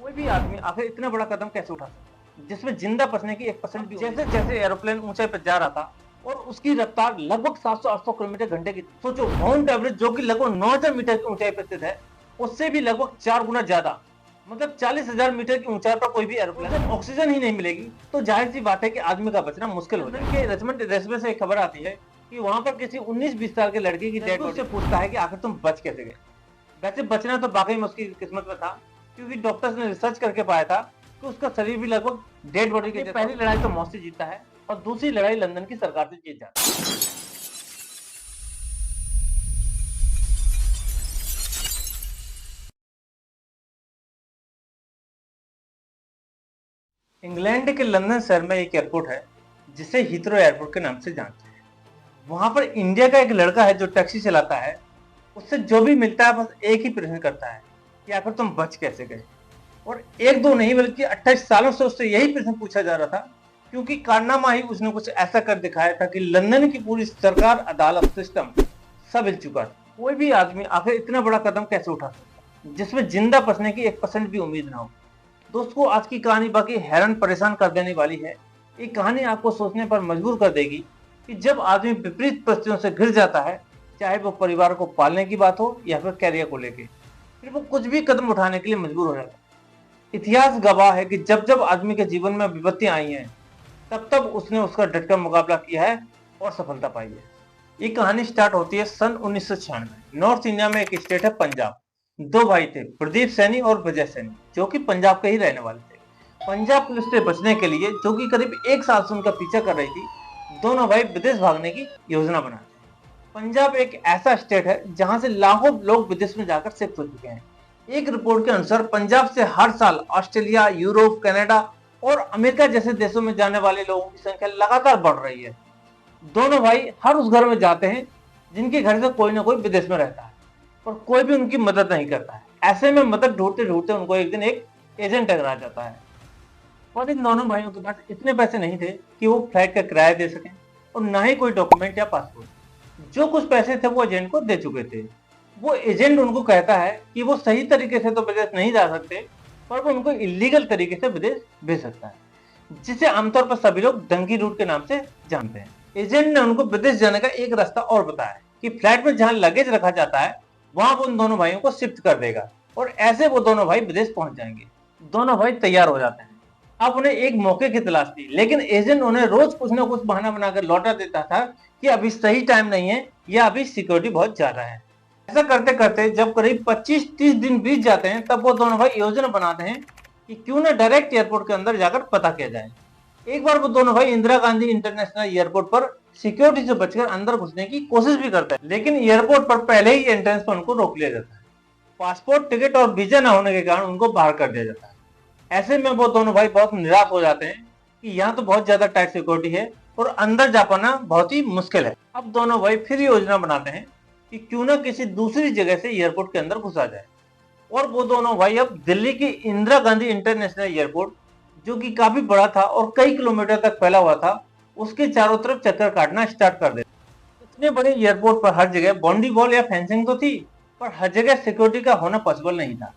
कोई भी आदमी आखिर इतना बड़ा कदम कैसे उठा सकता है जिसमें जिंदा बचने की 1% भी जैसे जैसे एरोप्लेन ऊंचाई पर जा रहा था और उसकी रफ्तार लगभग 700-800 किलोमीटर घंटे की। सोचो, माउंट एवरेस्ट जो कि लगभग 9000 मीटर की ऊंचाई पर स्थित है, उससे भी लगभग 4 गुना ज्यादा, मतलब 40,000 मीटर की ऊंचाई पर कोई भी एरोप्लेन ऑक्सीजन ही नहीं मिलेगी तो जाहिर सी बात है कि आदमी का बचना मुश्किल हो जाएगा। रिचमंड रेसवे से एक खबर आती है कि वहां पर किसी 19-20 साल के लड़के की डेड बॉडी से पूछता है कि आखिर तुम बच कैसे गए। वैसे बचना तो वाकई में उसकी किस्मत में था, क्योंकि डॉक्टर्स ने रिसर्च करके पाया था कि उसका शरीर भी लगभग डेड बॉडी के। पहली लड़ाई तो मौत से जीतता है और दूसरी लड़ाई लंदन की सरकार से जीत जाता है। इंग्लैंड के लंदन शहर में एक एयरपोर्ट है जिसे हीथ्रो एयरपोर्ट के नाम से जानते हैं। वहां पर इंडिया का एक लड़का है जो टैक्सी चलाता है। उससे जो भी मिलता है बस एक ही प्रश्न करता है कि आखिर तुम बच कैसे गए। और एक दो नहीं बल्कि 28 सालों से उससे यही प्रश्न पूछा जा रहा था, क्योंकि कारनामा ही उसने कुछ ऐसा कर दिखाया था कि लंदन की पूरी सरकार, अदालत, सिस्टम सब हिल चुका था। कोई भी आदमी आखिर इतना बड़ा कदम कैसे उठा सकता जिसमें जिंदा बचने की 1% भी उम्मीद ना हो। दोस्तों, आज की कहानी बाकी हैरान परेशान कर देने वाली है। ये कहानी आपको सोचने पर मजबूर कर देगी कि जब आदमी विपरीत परिस्थितियों से घिर जाता है, चाहे वो परिवार को पालने की बात हो या फिर कैरियर को लेके, फिर वो कुछ भी कदम उठाने के लिए मजबूर हो जाता है। इतिहास गवाह है कि जब जब आदमी के जीवन में विपत्तियां आई हैं, तब तब उसने उसका डटकर मुकाबला किया है और सफलता पाई है। ये कहानी स्टार्ट होती है सन 1996। नॉर्थ इंडिया में एक स्टेट है पंजाब। दो भाई थे, प्रदीप सैनी और विजय सैनी, जो कि पंजाब के ही रहने वाले थे। पंजाब पुलिस से बचने के लिए, जो कि करीब एक साल से उनका पीछा कर रही थी, दोनों भाई विदेश भागने की योजना बनाते हैं। पंजाब एक ऐसा स्टेट है जहां से लाखों लोग विदेश में जाकर शिफ्ट हो चुके हैं। एक रिपोर्ट के अनुसार पंजाब से हर साल ऑस्ट्रेलिया, यूरोप, कनाडा और अमेरिका जैसे देशों में जाने वाले लोगों की संख्या लगातार बढ़ रही है। दोनों भाई हर उस घर में जाते हैं जिनके घर से कोई ना कोई विदेश में रहता है, पर कोई भी उनकी मदद नहीं करता है। ऐसे में मदद ढूंढते ढूंढते उनको एक दिन एक एजेंट टकरा जाता है। और इन दोनों भाइयों के पास इतने पैसे नहीं थे कि वो फ्लाइट का किराया दे सकें, और ना ही कोई डॉक्यूमेंट या पासपोर्ट। जो कुछ पैसे थे वो एजेंट को दे चुके थे। वो एजेंट उनको कहता है कि वो सही तरीके से तो विदेश नहीं जा सकते, पर वो उनको इलीगल तरीके से विदेश भेज सकता है, जिसे आमतौर पर सभी लोग डंकी रूट के नाम से जानते हैं। एजेंट ने उनको विदेश जाने का एक रास्ता और बताया कि फ्लाइट में जहां लगेज रखा जाता है वहां वो उन दोनों भाइयों को शिफ्ट कर देगा, और ऐसे वो दोनों भाई विदेश पहुंच जाएंगे। दोनों भाई तैयार हो जाते हैं। अब उन्हें एक मौके की तलाश थी, लेकिन एजेंट उन्हें रोज कुछ ना कुछ बहाना बनाकर लौटा देता था कि अभी सही टाइम नहीं है या अभी सिक्योरिटी बहुत ज्यादा है। ऐसा करते करते जब करीब 25-30 दिन बीत जाते हैं, तब वो दोनों भाई योजना बनाते हैं कि क्यों ना डायरेक्ट एयरपोर्ट के अंदर जाकर पता किया जाए। एक बार वो दोनों भाई इंदिरा गांधी इंटरनेशनल एयरपोर्ट पर सिक्योरिटी से बचकर अंदर घुसने की कोशिश भी करते हैं, लेकिन एयरपोर्ट पर पहले ही एंट्रेंस पर उनको रोक लिया जाता है। पासपोर्ट, टिकट और वीजा न होने के कारण उनको बाहर कर दिया जाता है। ऐसे में वो दोनों भाई बहुत निराश हो जाते हैं कि यहाँ तो बहुत ज्यादा टाइट सिक्योरिटी है और अंदर जा पाना बहुत ही मुश्किल है। अब दोनों भाई फिर योजना बनाते हैं कि क्यों ना किसी दूसरी जगह से एयरपोर्ट के अंदर घुसा जाए। और वो दोनों भाई अब दिल्ली की इंदिरा गांधी इंटरनेशनल एयरपोर्ट, जो कि काफी बड़ा था और कई किलोमीटर तक फैला हुआ था, उसके चारों तरफ चक्कर काटना स्टार्ट कर देते। इतने बड़े एयरपोर्ट पर हर जगह बाउंड्री वॉल या फेंसिंग तो थी, पर हर जगह सिक्योरिटी का होना पॉसिबल नहीं था।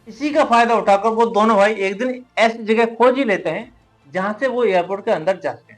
इसी का फायदा उठाकर वो दोनों भाई एक दिन ऐसी जगह खोज ही लेते हैं जहां से वो एयरपोर्ट के अंदर जा सकें।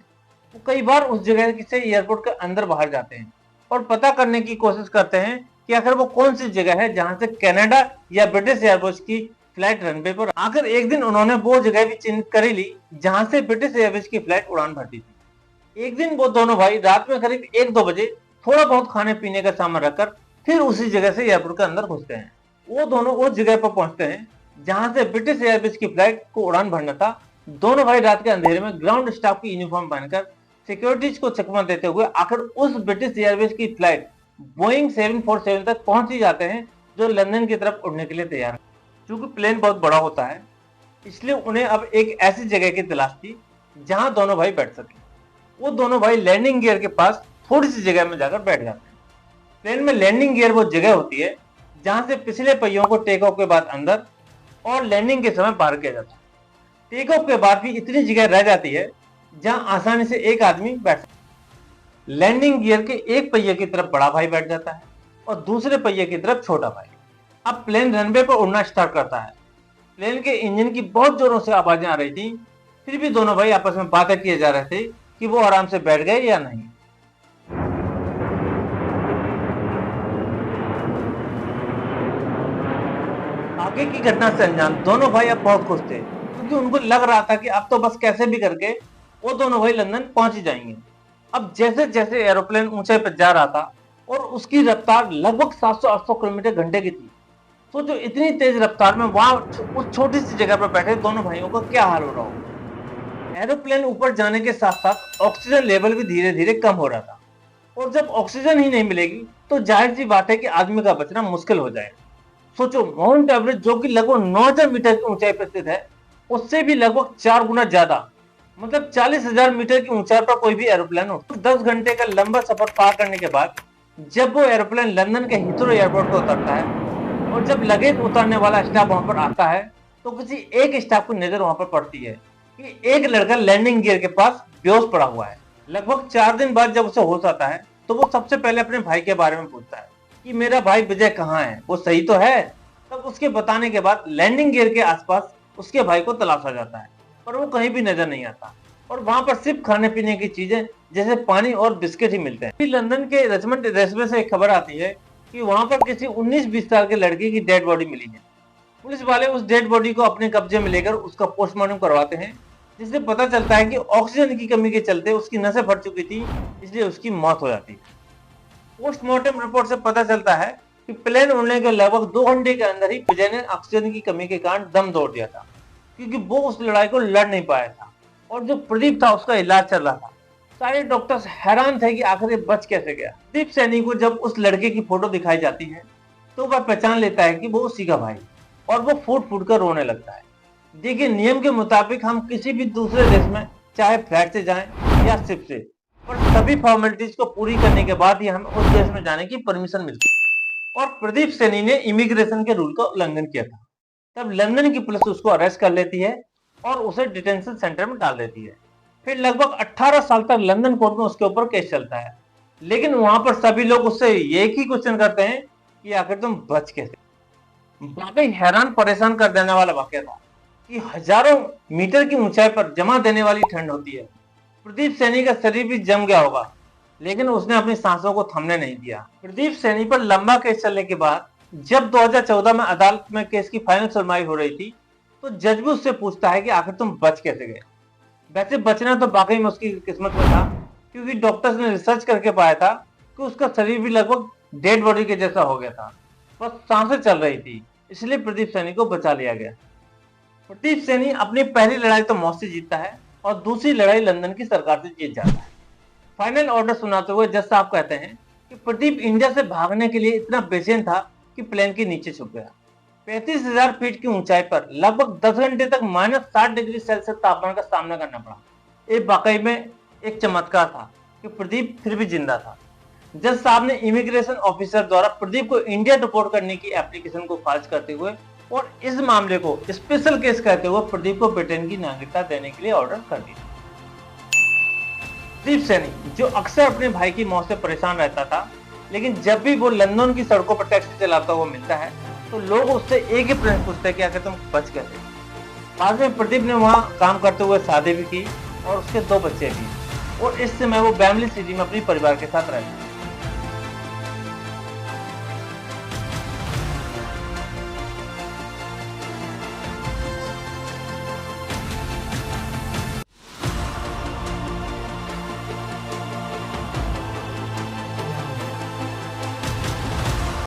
वो कई बार उस जगह से एयरपोर्ट के अंदर बाहर जाते हैं और पता करने की कोशिश करते हैं कि आखिर वो कौन सी जगह है जहां से कनाडा या ब्रिटिश एयरवेज की फ्लाइट रनवे पर। आखिर एक दिन उन्होंने वो जगह भी चिन्हित कर ही ली जहां से ब्रिटिश एयरवेज की फ्लाइट उड़ान भरती थी। एक दिन वो दोनों भाई रात में करीब 1-2 बजे थोड़ा बहुत खाने पीने का सामान रखकर फिर उसी जगह से एयरपोर्ट के अंदर घुसते हैं। वो दोनों उस जगह पर पहुंचते हैं जहां से ब्रिटिश एयरवेज की फ्लाइट को उड़ान भरना था। दोनों भाई रात के अंधेरे में ग्राउंड स्टाफ की यूनिफॉर्म पहनकर सिक्योरिटीज को चकमा देते हुए आखिर उस ब्रिटिश एयरवेज की फ्लाइट बोइंग 747 तक पहुंच ही जाते हैं, जो लंदन की तरफ उड़ने के लिए तैयार है। क्योंकि प्लेन बहुत बड़ा होता है, इसलिए उन्हें अब एक ऐसी जगह की तलाश थी जहां दोनों भाई बैठ सके। वो दोनों भाई लैंडिंग गियर के पास थोड़ी सी जगह में जाकर बैठ जाते हैं। प्लेन में लैंडिंग गियर वो जगह होती है जहां से पिछले पहियों को टेक ऑफ के बाद अंदर और लैंडिंग के समय बाहर किया जाता है। टेक ऑफ के बाद भी इतनी जगह रह जाती है जहां आसानी से एक आदमी बैठ सकता है। लैंडिंग गियर के एक पहिए की तरफ बड़ा भाई बैठ जाता है और दूसरे पहिए की तरफ छोटा भाई। अब प्लेन रनवे पर उड़ना स्टार्ट करता है। प्लेन के इंजन की बहुत जोरों से आवाजें आ रही थी, फिर भी दोनों भाई आपस में बातें किए जा रहे थे कि वो आराम से बैठ गए या नहीं। आगे की घटना से अनजान दोनों भाई अब बहुत खुश थे, क्योंकि उनको लग रहा था कि अब तो बस कैसे भी करके वो दोनों भाई लंदन पहुंच ही जाएंगे। अब जैसे जैसे एरोप्लेन ऊंचाई पर जा रहा था और उसकी रफ्तार लगभग 700-800 किलोमीटर घंटे की थी, सोचो इतनी तेज रफ्तार में वहां उस छोटी सी जगह पर बैठे दोनों भाइयों का क्या हाल हो रहा होगा। एरोप्लेन ऊपर जाने के साथ साथ ऑक्सीजन लेवल भी धीरे धीरे कम हो रहा था, और जब ऑक्सीजन ही नहीं मिलेगी तो जाहिर सी बात है कि आदमी का बचना मुश्किल हो जाएगा। सोचो माउंट एवरेस्ट जो कि लगभग 9000 मीटर की ऊंचाई पर स्थित है, उससे भी लगभग 4 गुना ज्यादा, मतलब 40,000 मीटर की ऊंचाई पर कोई भी एरोप्लेन हो। 10 घंटे का लंबा सफर पार करने के बाद जब वो एरोप्लेन लंदन के हीथ्रो एयरपोर्ट पर उतरता है और जब लगेज उतारने वाला स्टाफ वहां पर आता है, तो किसी एक स्टाफ की नजर वहां पर पड़ती है कि एक लड़का लैंडिंग गियर के पास बेहोश पड़ा हुआ है। लगभग 4 दिन बाद जब उसे होश आता है तो वो सबसे पहले अपने भाई के बारे में पूछता है कि मेरा भाई विजय कहाँ है, वो सही तो है। तब उसके बताने के बाद लैंडिंग गियर के आसपास उसके भाई को तलाशा जाता है, पर वो कहीं भी नजर नहीं आता, और वहां पर सिर्फ खाने पीने की चीजें जैसे पानी और बिस्किट ही मिलते हैं। फिर लंदन के रिचमंड रेलवे से एक खबर आती है कि वहां पर किसी 19-20 साल के लड़के की डेड बॉडी मिली है। पुलिस वाले उस डेड बॉडी को अपने कब्जे में लेकर उसका पोस्टमार्टम करवाते हैं, जिससे पता चलता है कि ऑक्सीजन की कमी के चलते उसकी नसें फट चुकी थी, इसलिए उसकी मौत हो जाती है। पोस्टमार्टम रिपोर्ट से पता चलता है कि प्लेन उड़ने के लगभग 2 घंटे के अंदर ही विजय ने ऑक्सीजन की कमी के कारण दम तोड़ दिया था, क्योंकि वो उस लड़ाई को लड़ नहीं पाया था, और जो प्रदीप था उसका इलाज चल रहा था। सारे डॉक्टर्स हैरान थे कि आखिर ये बच कैसे गया। प्रदीप सैनी को जब उस लड़के की फोटो दिखाई जाती है तो वह पहचान लेता है कि वो उसी का भाई, और वो फूट फूट कर रोने लगता है। देखिए नियम के मुताबिक हम किसी भी दूसरे देश में चाहे फ्लाइट से जाएं या शिप से, पर सभी फॉर्मेलिटीज को पूरी करने के बाद ही हमें उस देश में जाने की परमिशन मिलती है। और प्रदीप सैनी ने इमिग्रेशन के रूल का उल्लंघन किया था। तब लंदन की पुलिस उसको अरेस्ट कर लेती है और उसे डिटेंशन सेंटर में डाल देती है। फिर लगभग 18 साल तक लंदन कोर्ट में उसके ऊपर केस चलता है, लेकिन वहां पर सभी लोग उससे एक ही क्वेश्चन करते हैं कि आखिर तुम बच कैसे। वाकई हैरान परेशान कर देने वाला वाकया था कि हजारों मीटर की ऊंचाई पर जमा देने वाली ठंड होती है। प्रदीप सैनी का शरीर भी जम गया होगा, लेकिन उसने अपनी सांसों को थमने नहीं दिया। प्रदीप सैनी पर लंबा केस चलने के बाद जब 2014 में अदालत में केस की फाइनल सुनवाई हो रही थी, तो जज भी उससे पूछता है कि आखिर तुम बच कैसे गए। वैसे बचना तो वाकई में उसकी किस्मत में था, क्योंकि डॉक्टर्स ने रिसर्च करके पाया था कि उसका शरीर भी लगभग डेड बॉडी के जैसा हो गया था, बस सांसें चल रही थी, इसलिए प्रदीप सैनी को बचा लिया गया। प्रदीप सैनी अपनी पहली लड़ाई तो मौत से जीतता है और दूसरी लड़ाई लंदन की सरकार से जीत जाता है। फाइनल ऑर्डर सुनाते हुए जज साहब कहते हैं कि प्रदीप इंडिया से भागने के लिए इतना बेचैन था कि प्लेन के नीचे छुप गया। 35,000 फीट की ऊंचाई पर लगभग 10 घंटे तक -60 डिग्री सेल्सियस तापमान का सामना करना पड़ा। ये वाकई में एक चमत्कार था कि प्रदीप फिर भी जिंदा था। जज साहब ने इमिग्रेशन ऑफिसर द्वारा प्रदीप को इंडिया डिपोर्ट करने की एप्लीकेशन को खारिज करते हुए और इस मामले को स्पेशल केस कहते हुए प्रदीप को ब्रिटेन की नागरिकता देने के लिए ऑर्डर कर दिया। प्रदीप सैनी जो अक्सर अपने भाई की मौत से परेशान रहता था, लेकिन जब भी वो लंदन की सड़कों पर टैक्सी चलाता हुआ मिलता है तो लोग उससे एक ही प्रश्न पूछते हैं कि आखिर तुम बच कैसे। बाद में प्रदीप ने वहाँ काम करते हुए शादी भी की और उसके 2 बच्चे भी, और इस समय वो बैमली सिटी में अपने परिवार के साथ रहते हैं।